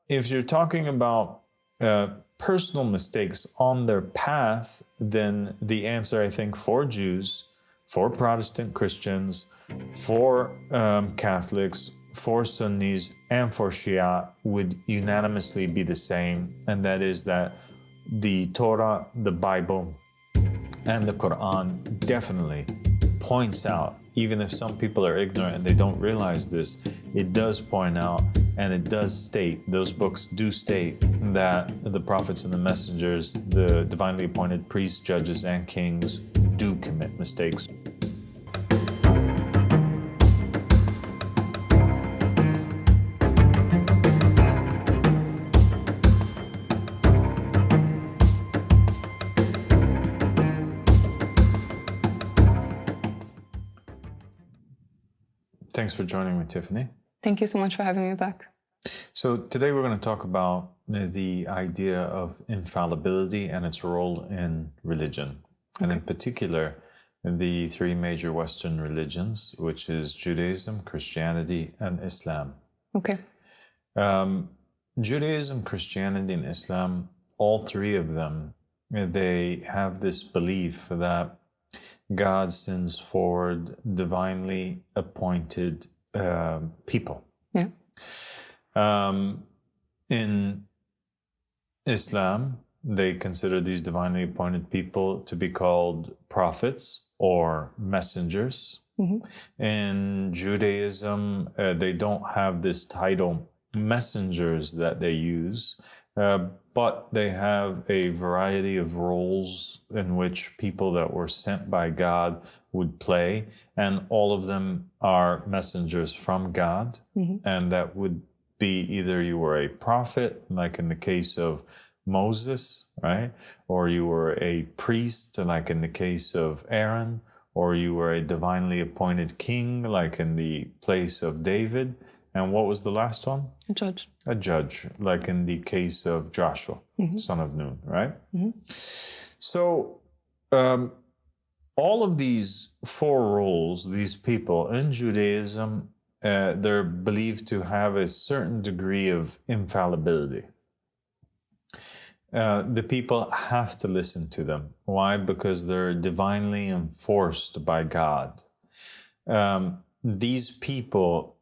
if you're talking about personal mistakes on their path, then the answer, I think, for Jews, for Protestant Christians, for Catholics, for Sunnis, and for Shia would unanimously be the same, and that is that the Torah, the Bible, and the Quran definitely points out, even if some people are ignorant and they don't realize this, it does point out and it does state, those books do state that the prophets and the messengers, the divinely appointed priests, judges, and kings do commit mistakes. Thanks for joining me, Tiffany. Thank you so much for having me back. So today we're going to talk about the idea of infallibility and its role in religion, and in particular, the three major Western religions, which is Judaism, Christianity, and Islam. Okay. Judaism, Christianity, and Islam, all three of them, they have this belief that God sends forward divinely appointed people. Yeah. In Islam, they consider these divinely appointed people to be called prophets or messengers. Mm-hmm. In Judaism, they don't have this title, messengers, that they use, but they have a variety of roles in which people that were sent by God would play, and all of them are messengers from God. Mm-hmm. And that would be either you were a prophet, like in the case of Moses, right? Or you were a priest, like in the case of Aaron, or you were a divinely appointed king, like in the place of David. And what was the last one? A judge. A judge, like in the case of Joshua, mm-hmm. son of Nun, right? Mm-hmm. So all of these four roles, these people in Judaism, they're believed to have a certain degree of infallibility. The people have to listen to them. Why? Because they're divinely enforced by God. These people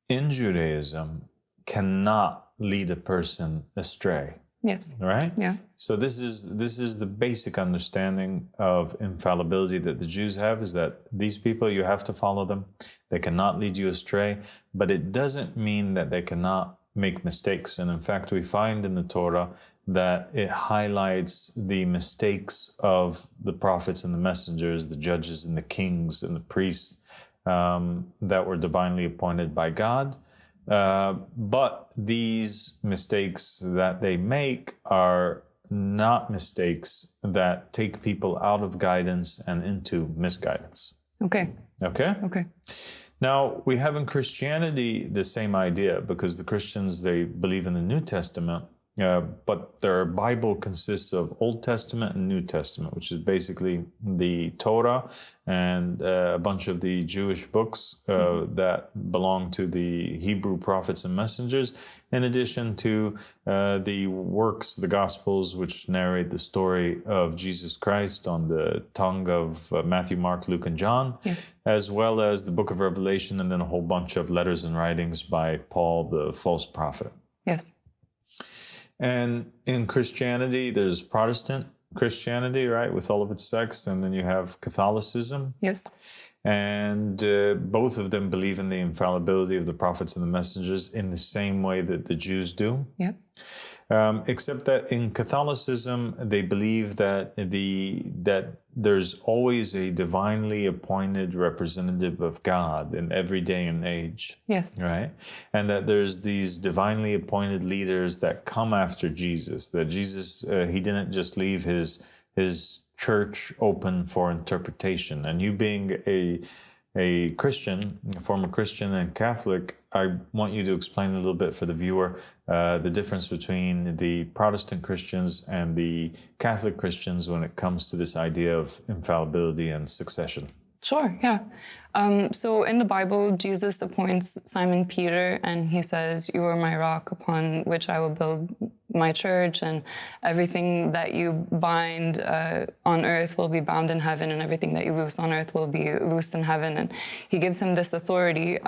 in Judaism cannot lead a person astray. Yes. Right? Yeah. So this is the basic understanding of infallibility that the Jews have, is that these people, you have to follow them. They cannot lead you astray, but it doesn't mean that they cannot make mistakes. And in fact, we find in the Torah that it highlights the mistakes of the prophets and the messengers, the judges and the kings and the priests that were divinely appointed by God. But these mistakes that they make are not mistakes that take people out of guidance and into misguidance. Okay. Okay? Okay. Now, we have in Christianity the same idea, because the Christians, they believe in the New Testament, but their Bible consists of Old Testament and New Testament, which is basically the Torah and a bunch of the Jewish books that belong to the Hebrew prophets and messengers, in addition to the works, the Gospels, which narrate the story of Jesus Christ on the tongue of Matthew, Mark, Luke, and John, as well as the book of Revelation, and then a whole bunch of letters and writings by Paul, the false prophet. Yes. And in Christianity, there's Protestant Christianity, right, with all of its sects, and then you have Catholicism. Yes. And both of them believe in the infallibility of the prophets and the messengers in the same way that the Jews do. Yeah. Except that in Catholicism, they believe that there's always a divinely appointed representative of God in every day and age. Yes. Right? And that there's these divinely appointed leaders that come after Jesus, that Jesus, he didn't just leave his church open for interpretation. And you being a Christian, a former Christian and Catholic, I want you to explain a little bit for the viewer the difference between the Protestant Christians and the Catholic Christians when it comes to this idea of infallibility and succession. Sure, yeah. So in the Bible, Jesus appoints Simon Peter, and he says, "You are my rock upon which I will build my church, and everything that you bind on earth will be bound in heaven, and everything that you loose on earth will be loosed in heaven." And he gives him this authority,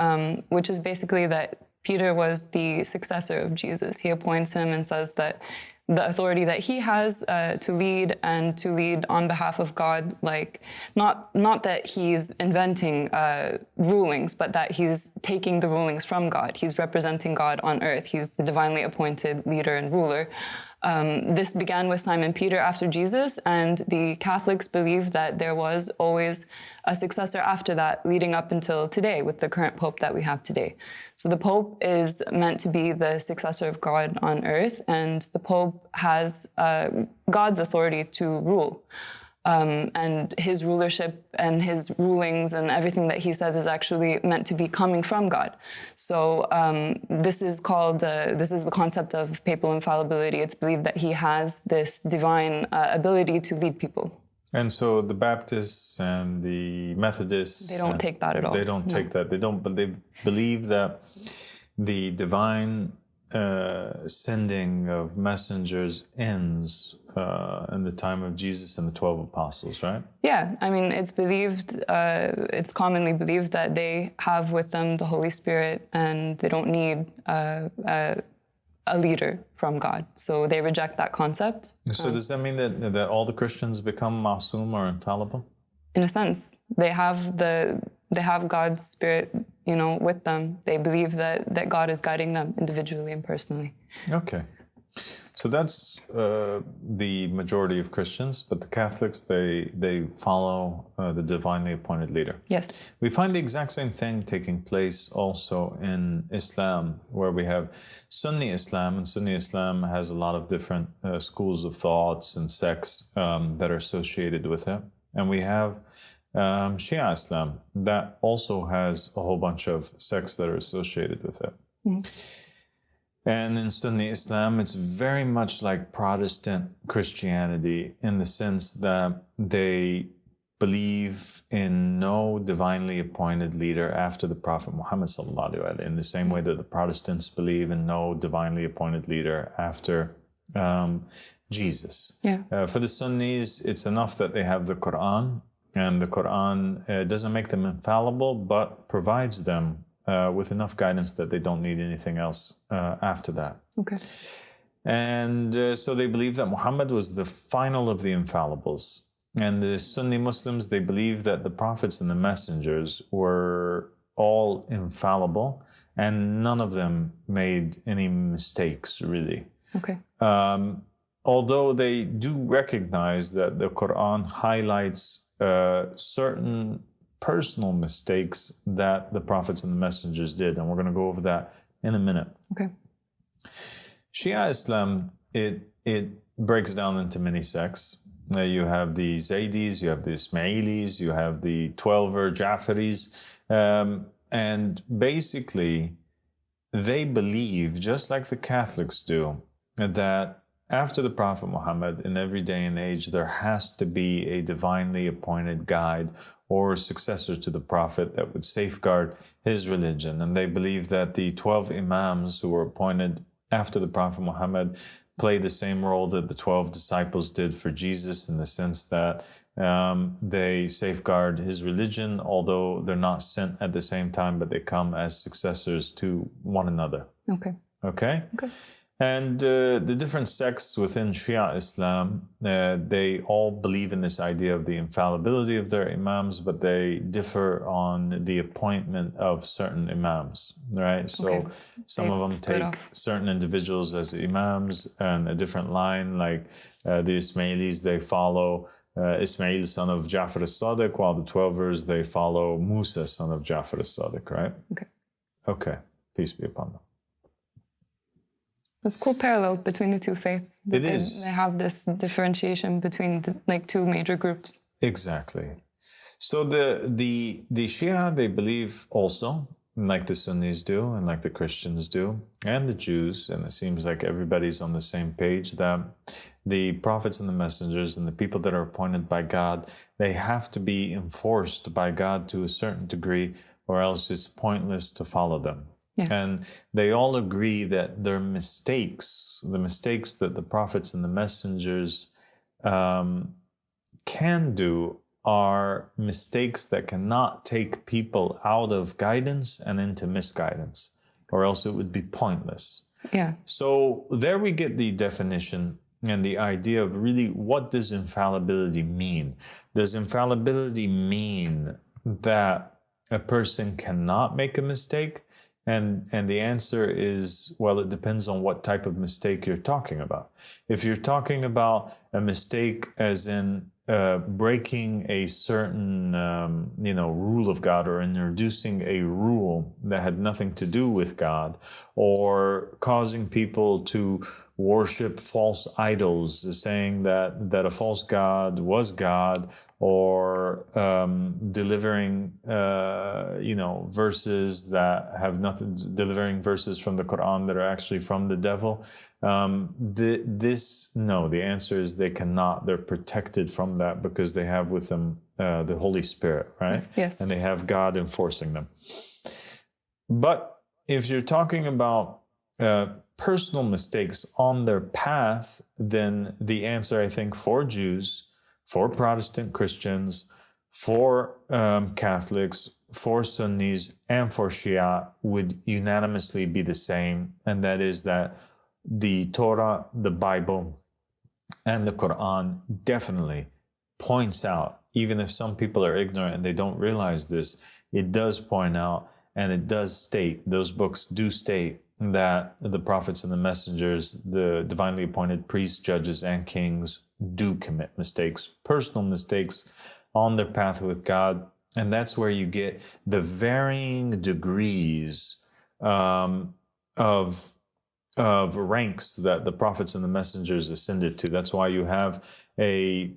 which is basically that Peter was the successor of Jesus. He appoints him and says that the authority that he has to lead and to lead on behalf of God, like not that he's inventing rulings, but that he's taking the rulings from God. He's representing God on earth. He's the divinely appointed leader and ruler. This began with Simon Peter after Jesus, and the Catholics believe that there was always a successor after that, leading up until today with the current Pope that we have today. So the Pope is meant to be the successor of God on earth, and the Pope has God's authority to rule. And his rulership and his rulings and everything that he says is actually meant to be coming from God. So this is the concept of papal infallibility. It's believed that he has this divine ability to lead people. And so the Baptists and the Methodists, they don't take that at all. They don't take that. They don't, but they believe that the divine sending of messengers ends in the time of Jesus and the 12 apostles, right? Yeah, I mean, it's commonly believed that they have with them the Holy Spirit, and they don't need a leader from God. So they reject that concept. So does that mean that all the Christians become ma'soom or infallible? In a sense, they have God's Spirit, with them. They believe that God is guiding them individually and personally. Okay. So that's the majority of Christians, but the Catholics, they follow the divinely appointed leader. Yes. We find the exact same thing taking place also in Islam, where we have Sunni Islam, and Sunni Islam has a lot of different schools of thoughts and sects that are associated with it. And we have Shia Islam that also has a whole bunch of sects that are associated with it. Mm-hmm. And in Sunni Islam, it's very much like Protestant Christianity in the sense that they believe in no divinely appointed leader after the Prophet Mohammed in the same way that the Protestants believe in no divinely appointed leader after Jesus. Yeah. For the Sunnis, it's enough that they have the Quran, and the Quran doesn't make them infallible, but provides them with enough guidance that they don't need anything else after that. Okay. And so they believe that Muhammad was the final of the infallibles. And the Sunni Muslims, they believe that the prophets and the messengers were all infallible, and none of them made any mistakes, really. Okay. Although they do recognize that the Quran highlights certain personal mistakes that the prophets and the messengers did, and we're going to go over that in a minute. Okay. Shia Islam, it breaks down into many sects. You have the Zaydis, you have the Ismailis, you have the Twelver Jafaris, and basically they believe, just like the Catholics do, that after the Prophet Muhammad, in every day and age, there has to be a divinely appointed guide or successor to the Prophet that would safeguard his religion. And they believe that the 12 Imams who were appointed after the Prophet Muhammad play the same role that the 12 disciples did for Jesus, in the sense that they safeguard his religion, although they're not sent at the same time, but they come as successors to one another. Okay. Okay? Okay. And the different sects within Shia Islam, they all believe in this idea of the infallibility of their imams, but they differ on the appointment of certain imams, right? So some of them take certain individuals as imams, and a different line, like the Ismailis, they follow Ismail, son of Ja'far al-Sadiq, while the Twelvers, they follow Musa, son of Ja'far al-Sadiq, right? Okay. Okay. Peace be upon them. It's a cool parallel between the two faiths. It is. They have this differentiation between two major groups. Exactly. So the Shia, they believe also like the Sunnis do and like the Christians do and the Jews, and it seems like everybody's on the same page, that the prophets and the messengers and the people that are appointed by God, they have to be enforced by God to a certain degree, or else it's pointless to follow them. Yeah. And they all agree that their mistakes, the mistakes that the prophets and the messengers can do, are mistakes that cannot take people out of guidance and into misguidance, or else it would be pointless. Yeah. So there we get the definition and the idea of really, what does infallibility mean? Does infallibility mean that a person cannot make a mistake? And the answer is, well, it depends on what type of mistake you're talking about. If you're talking about a mistake as in breaking a certain, rule of God, or introducing a rule that had nothing to do with God, or causing people to worship false idols, saying that a false god was God, or delivering, verses that have nothing, delivering verses from the Quran that are actually from the devil. The answer is they cannot. They're protected from that because they have with them the Holy Spirit, right? Yes. And they have God enforcing them. But if you're talking about personal mistakes on their path, then the answer, I think, for Jews, for Protestant Christians, for Catholics, for Sunnis, and for Shia would unanimously be the same. And that is that the Torah, the Bible, and the Quran definitely points out, even if some people are ignorant and they don't realize this, it does point out, and it does state, those books do state, that the prophets and the messengers, the divinely appointed priests, judges, and kings do commit mistakes, personal mistakes on their path with God. And that's where you get the varying degrees of ranks that the prophets and the messengers ascended to. That's why you have a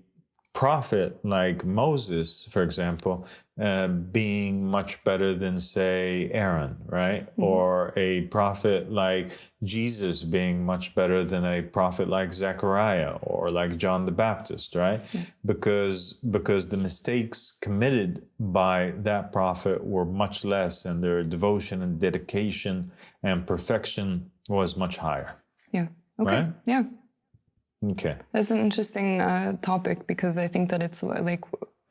prophet like Moses, for example, being much better than, say, Aaron, right? Mm-hmm. Or a prophet like Jesus being much better than a prophet like Zechariah or like John the Baptist, right? Mm-hmm. Because the mistakes committed by that prophet were much less, and their devotion and dedication and perfection was much higher. Yeah. Okay. Right? Yeah. Okay. That's an interesting topic, because I think that it's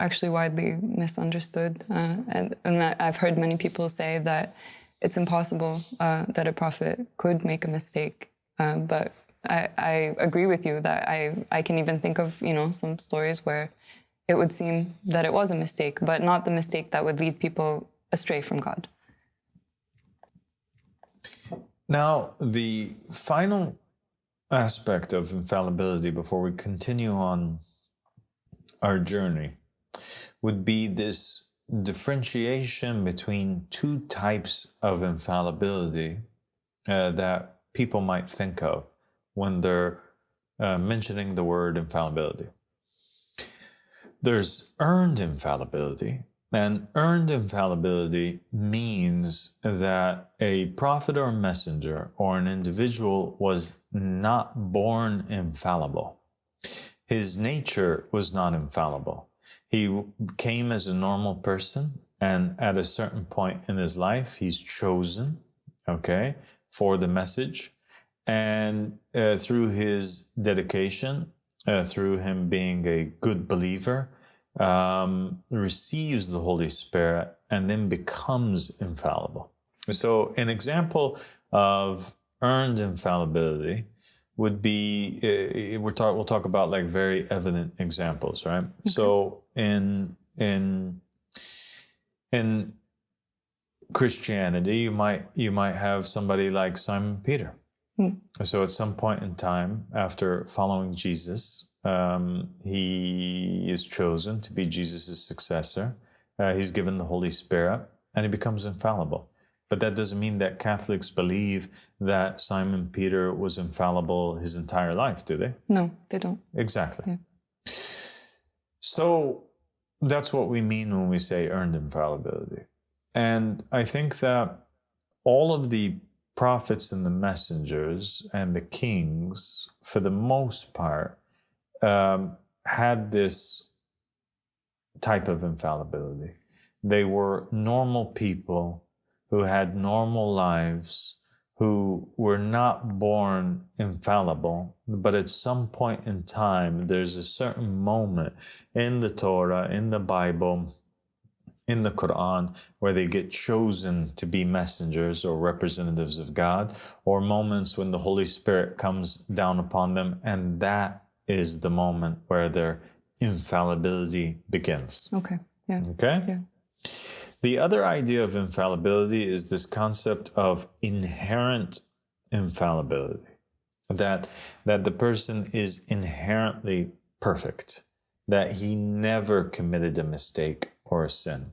actually widely misunderstood. And I've heard many people say that it's impossible that a prophet could make a mistake. But I agree with you that I can even think of, some stories where it would seem that it was a mistake, but not the mistake that would lead people astray from God. Now, the final aspect of infallibility before we continue on our journey would be this differentiation between two types of infallibility that people might think of when they're mentioning the word infallibility. There's earned infallibility, and earned infallibility means that a prophet or messenger or an individual was not born infallible. His nature was not infallible. He came as a normal person, and at a certain point in his life, he's chosen, for the message. And through his dedication, through him being a good believer, receives the Holy Spirit and then becomes infallible. So an example of earned infallibility would be, we'll talk about like very evident examples, right? Okay. So in Christianity, you might have somebody like Simon Peter. So at some point in time, after following Jesus, he is chosen to be Jesus' successor. He's given the Holy Spirit, and he becomes infallible. But that doesn't mean that Catholics believe that Simon Peter was infallible his entire life, do they? No, they don't. Exactly. Yeah. So that's what we mean when we say earned infallibility. And I think that all of the prophets and the messengers and the kings, for the most part, had this type of infallibility. They were normal people who had normal lives, who were not born infallible, but at some point in time, there's a certain moment in the Torah, in the Bible, in the Quran, where they get chosen to be messengers or representatives of God, or moments when the Holy Spirit comes down upon them, and that is the moment where their infallibility begins. Okay. Yeah. Okay? Yeah. The other idea of infallibility is this concept of inherent infallibility, that the person is inherently perfect, that he never committed a mistake or a sin.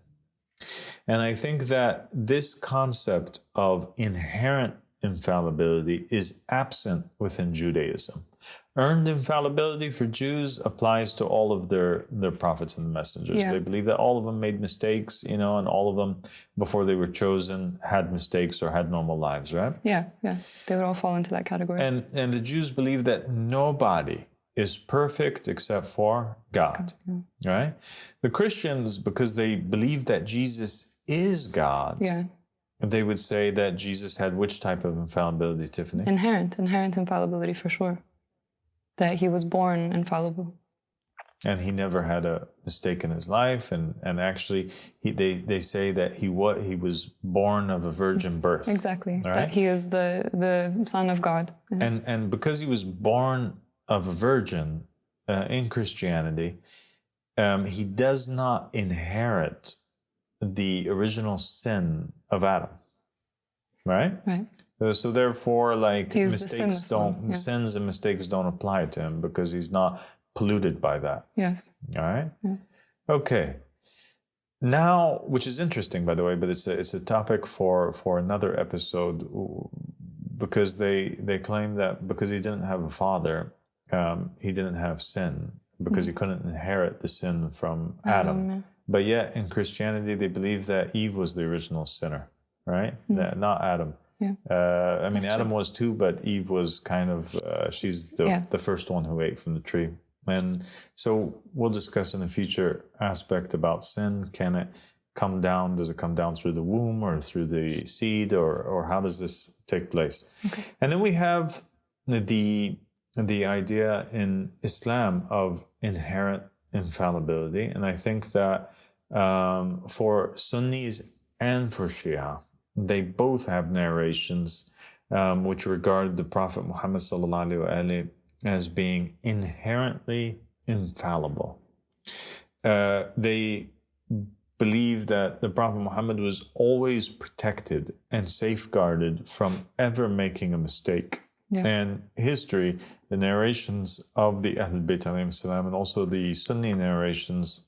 And I think that this concept of inherent infallibility is absent within Judaism. Earned infallibility for Jews applies to all of their prophets and the messengers. Yeah. They believe that all of them made mistakes, and all of them, before they were chosen, had mistakes or had normal lives, right? Yeah. Yeah. They would all fall into that category. And the Jews believe that nobody is perfect except for God, right? The Christians, because they believe that Jesus is God, yeah. they would say that Jesus had which type of infallibility, Tiffany? Inherent infallibility for sure. That he was born infallible. And he never had a mistake in his life, and actually, they say that he was born of a virgin birth. Exactly. Right? That he is the Son of God. And because he was born of a virgin in Christianity, he does not inherit the original sin of Adam. Right? Right. So therefore, He's sins and mistakes don't apply to him because he's not polluted by that. Yes. All right. Yeah. Okay. Now, which is interesting, by the way, but it's a topic for another episode, because they claim that because he didn't have a father, he didn't have sin because he couldn't inherit the sin from Adam. But yet in Christianity, they believe that Eve was the original sinner, right? That, not Adam. Yeah. I mean, Adam was too, but Eve was kind of, she's the first one who ate from the tree. And so we'll discuss in the future aspect about sin. Can it come down? Does it come down through the womb or through the seed, or how does this take place? Okay. And then we have the idea in Islam of inherent infallibility. And I think that for Sunnis and for Shia, they both have narrations which regard the Prophet Muhammad sallallahu alaihi wasallam as being inherently infallible. They believe that the Prophet Muhammad was always protected and safeguarded from ever making a mistake. Yeah. And history, the narrations of the Ahlul Bayt alayhim salam, and also the Sunni narrations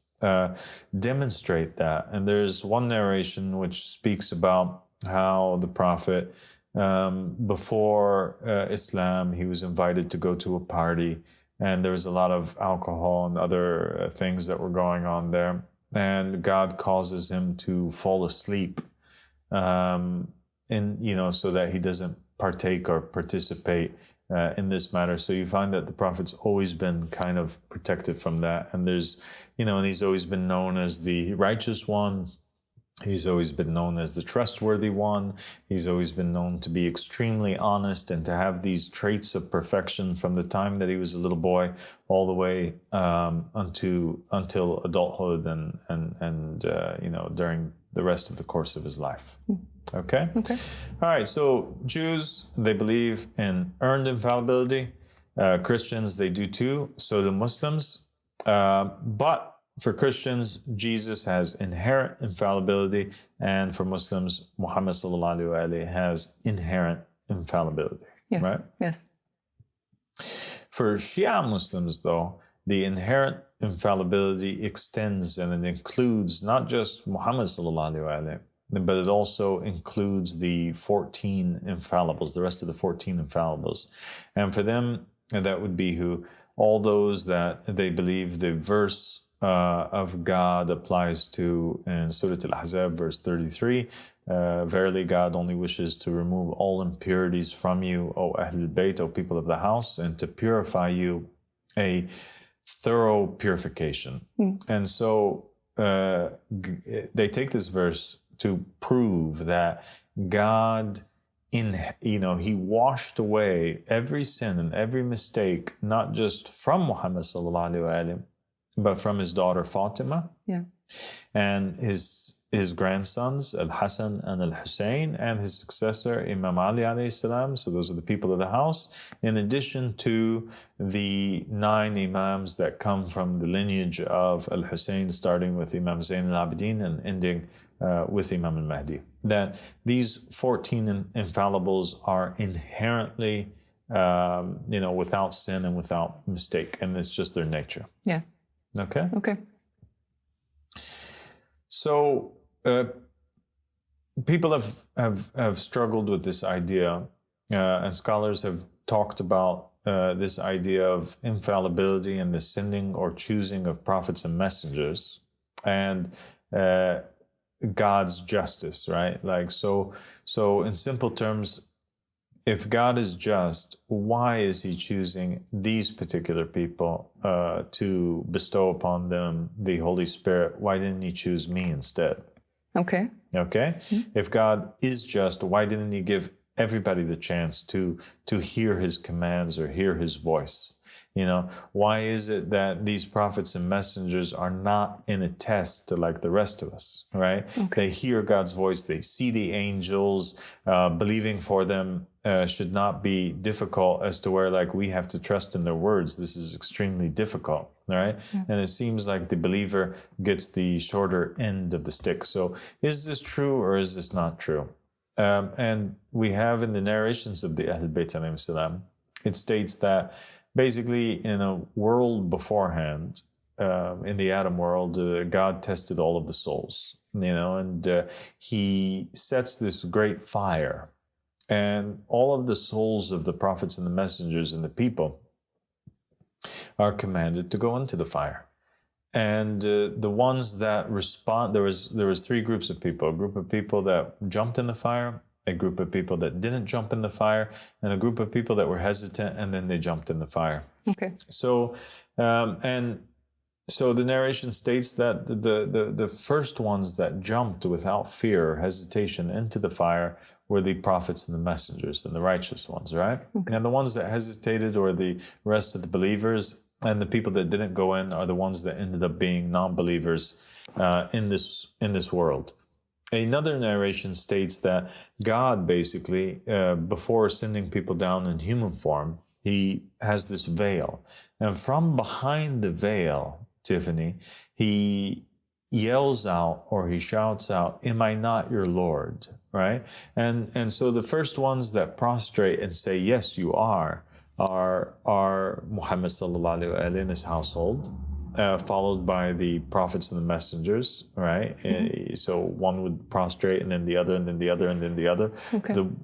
demonstrate that. And there's one narration which speaks about how the Prophet, before Islam, he was invited to go to a party, and there was a lot of alcohol and other things that were going on there. And God causes him to fall asleep, so that he doesn't partake or participate in this matter. So you find that the Prophet's always been kind of protected from that. And there's, and he's always been known as the righteous one. He's always been known as the trustworthy one. He's always been known to be extremely honest and to have these traits of perfection from the time that he was a little boy all the way until adulthood and during the rest of the course of his life. Okay? Okay. All right, so Jews, they believe in earned infallibility. Christians, they do too. So do Muslims. But for Christians, Jesus has inherent infallibility, and for Muslims, Muhammad sallallahu alaihi wasallam has inherent infallibility. Yes. Right? Yes. For Shia Muslims, though, the inherent infallibility extends and it includes not just Muhammad sallallahu alaihi wasallam, but it also includes the 14 infallibles, the rest of the 14 infallibles. And for them, that would be all those that they believe the verse of God applies to in Surah Al-Ahzab, verse 33. Verily, God only wishes to remove all impurities from you, O Ahlul Bayt, O people of the house, and to purify you a thorough purification. And so they take this verse to prove that God, he washed away every sin and every mistake, not just from Muhammad sallallahu alaihi wasallam, but from his daughter Fatima, and his grandsons Al-Hassan and Al-Hussein, and his successor Imam Ali alayhi salam. So those are the people of the house, in addition to the 9 imams that come from the lineage of Al-Hussein, starting with Imam Zain al-Abidin and ending with Imam al-Mahdi. That these 14 infallibles are inherently without sin and without mistake, and it's just their nature. Yeah. Okay. So people have struggled with this idea, and scholars have talked about this idea of infallibility and the sending or choosing of prophets and messengers, and God's justice, right? Like so in simple terms, if God is just, why is he choosing these particular people to bestow upon them the Holy Spirit? Why didn't he choose me instead? Okay? If God is just, why didn't he give everybody the chance to hear his commands or hear his voice? Why is it that these prophets and messengers are not in a test like the rest of us, right? They hear God's voice, they see the angels, believing for them should not be difficult, as to where like we have to trust in their words. This is extremely difficult, right? And it seems like the believer gets the shorter end of the stick. So is this true or is this not true? And we have in the narrations of the Ahlul Bayt alayhim salam, it states that basically in a world beforehand, in the Adam world, God tested all of the souls, and he sets this great fire, and all of the souls of the prophets and the messengers and the people are commanded to go into the fire. And the ones that respond, there was 3 groups of people: a group of people that jumped in the fire, a group of people that didn't jump in the fire, and a group of people that were hesitant and then they jumped in the fire. So so the narration states that the first ones that jumped without fear or hesitation into the fire were the prophets and the messengers and the righteous ones, right? And the ones that hesitated, or the rest of the believers, and the people that didn't go in, are the ones that ended up being non-believers in this world. Another narration states that God basically, before sending people down in human form, he has this veil. And from behind the veil, Tiffany, he yells out, or he shouts out, "Am I not your Lord?" Right? And so the first ones that prostrate and say, "Yes, you are Muhammad sallallahu alaihi wasallam in his household, followed by the prophets and the messengers, right? So one would prostrate, and then the other, and then the other, and then the other.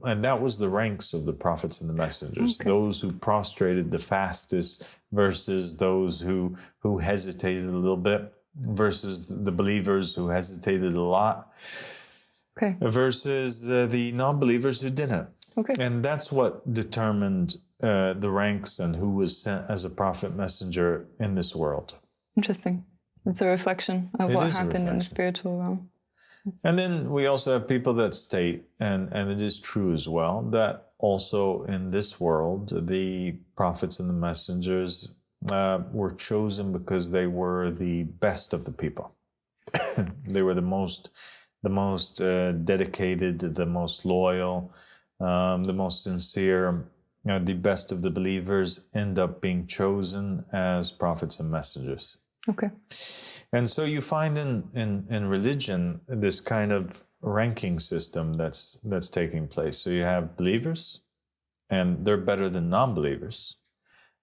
And that was the ranks of the prophets and the messengers. Those who prostrated the fastest versus those who hesitated a little bit, versus the believers who hesitated a lot, versus the non-believers who didn't. And that's what determined the ranks and who was sent as a prophet messenger in this world. Interesting. It's a reflection of what happened in the spiritual realm. And then we also have people that state, and it is true as well, that also in this world, the prophets and the messengers were chosen because they were the best of the people. They were the most dedicated, the most loyal, the most sincere. The best of the believers end up being chosen as prophets and messengers. And so you find in religion this kind of ranking system that's taking place. So you have believers, and they're better than non-believers.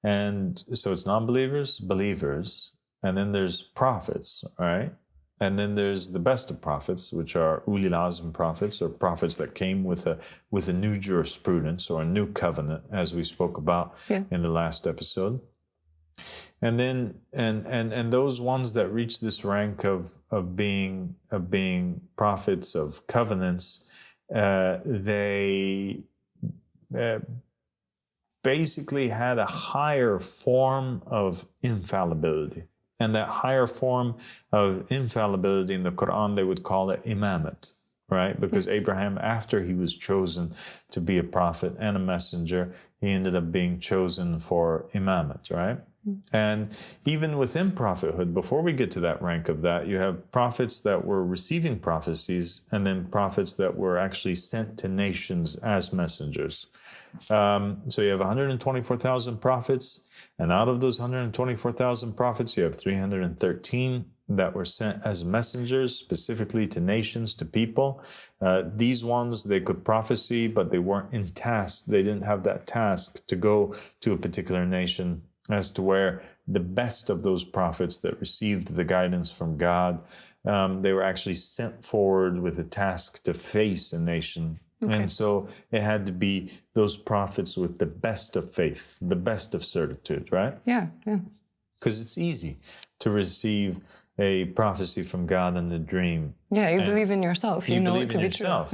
And so it's non-believers, believers, and then there's prophets, right? And then there's the best of prophets, which are Ulil prophets, or prophets that came with a new jurisprudence or a new covenant, as we spoke about in the last episode. And then and those ones that reach this rank of being prophets of covenants, they basically had a higher form of infallibility. And that higher form of infallibility in the Quran, they would call it Imamate, right? Because Abraham, after he was chosen to be a prophet and a messenger, he ended up being chosen for Imamate, right? And even within prophethood, before we get to that rank of that, you have prophets that were receiving prophecies and then prophets that were actually sent to nations as messengers. So you have 124,000 prophets, and out of those 124,000 prophets, you have 313 that were sent as messengers, specifically to nations, to people. These ones, they could prophesy, but they weren't in task. They didn't have that task to go to a particular nation, as to where the best of those prophets that received the guidance from God, they were actually sent forward with a task to face a nation. Okay. And so it had to be those prophets with the best of faith, the best of certitude, right? Yeah. Because it's easy to receive a prophecy from God in a dream. Yeah, you believe in yourself. You know it to be true. Yeah.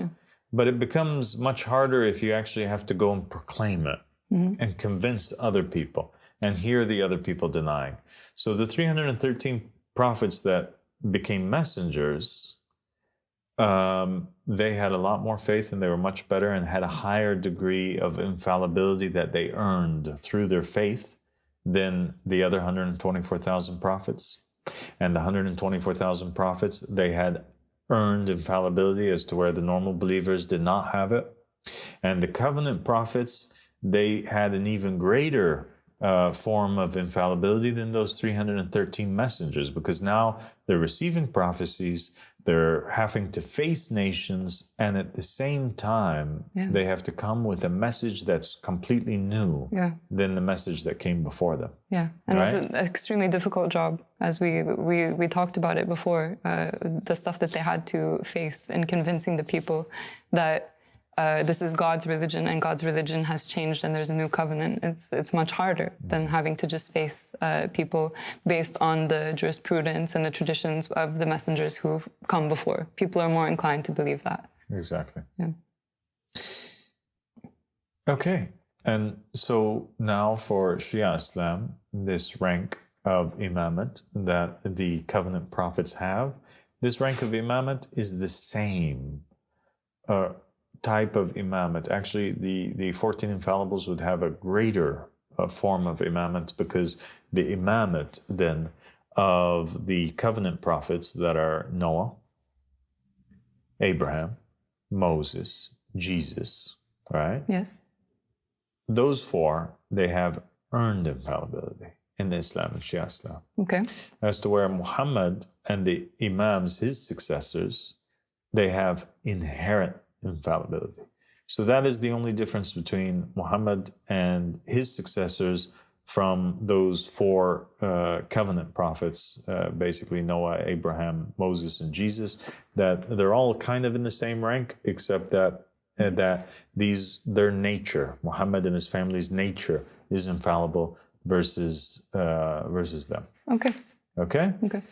But it becomes much harder if you actually have to go and proclaim it and convince other people and hear the other people denying. So the 313 prophets that became messengers, they had a lot more faith and they were much better and had a higher degree of infallibility that they earned through their faith than the other 124,000 prophets. And the 124,000 prophets, they had earned infallibility as to where the normal believers did not have it. And the covenant prophets, they had an even greater form of infallibility than those 313 messengers, because now they're receiving prophecies, they're having to face nations, and at the same time, they have to come with a message that's completely new than the message that came before them. Yeah, and it's an extremely difficult job, as we talked about it before, the stuff that they had to face in convincing the people that this is God's religion and God's religion has changed and there's a new covenant. It's much harder than having to just face people based on the jurisprudence and the traditions of the messengers who've come before. People are more inclined to believe that. Exactly. Yeah. Okay. And so now for Shia Islam, this rank of Imamate that the covenant prophets have, this rank of Imamate is the same type of Imamate. Actually, the 14 Infallibles would have a greater form of Imamate, because the Imamate then of the covenant prophets that are Noah, Abraham, Moses, Jesus, right? Yes. Those four, they have earned infallibility in the Islamic Shia Islam. Okay. As to where Muhammad and the Imams, his successors, they have inherent infallibility. So that is the only difference between Muhammad and his successors from those four covenant prophets, basically Noah, Abraham, Moses, and Jesus, that they're all kind of in the same rank, except that their nature, Muhammad and his family's nature, is infallible versus them. Okay. Okay? Okay.